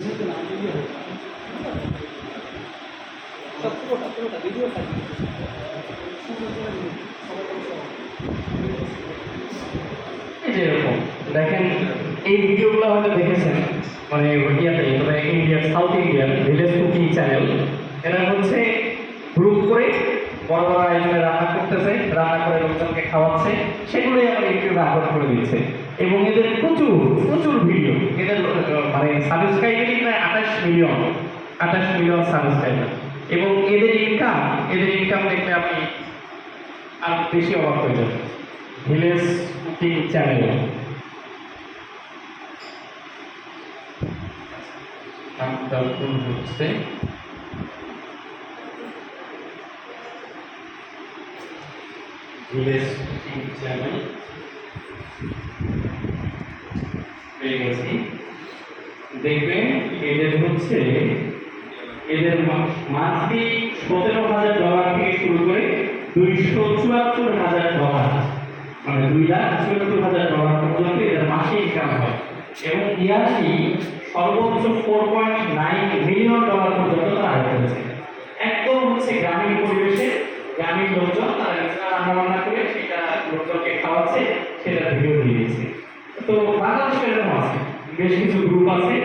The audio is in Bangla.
যেরকম দেখেন এই ভিডিওগুলো হয়তো দেখেছেন মানে ইন্ডিয়াতে তবে ইন্ডিয়ার সাউথ ইন্ডিয়ার ভিলেজ কুকিং চ্যানেল এরা হচ্ছে গ্রুপ করে বড় বড় আয়োজনে রান্না করতেছে, রান্না করে লোকজনকে খাওয়াচ্ছে, সেগুলোই আমার ইউটিউবে আপলোড করে দিচ্ছে। এবং এদের প্রচুর প্রচুর ভিডিও, এদের মানে সাবস্ক্রাইবারই প্রায় 28 মিলিয়ন সাবস্ক্রাইবার। এবং এদের ইনকাম দেখলে আপনি আর বেশি অবাক হয়ে যাবে। ভিলেজ কুকিং চ্যানেল নামটা ভুল হচ্ছে, ভিলেজ কুকিং চ্যানেল পেয়ে গেছি। দেখবেন এদের হচ্ছে এদের মান্থলি $17,000 থেকে শুরু করে $274,000 মানে $2,74,000 পর্যন্ত এদের মাসে ইনকাম হয়। এবং ইয়ারলি সর্বোচ্চ $4.9 মিলিয়ন পর্যন্ত তারা আয় করেছে। একদম হচ্ছে গ্রামীণ পরিবেশে গ্রামীণ লোকজন তারা নিজেরা রান্না বান্না করে সেটা লোকজনকে খাওয়াচ্ছে, সেটা ভিডিও দিয়ে দিচ্ছে। তো বাংলাদেশে এরকম আছে, বেশ কিছু গ্রুপ আছে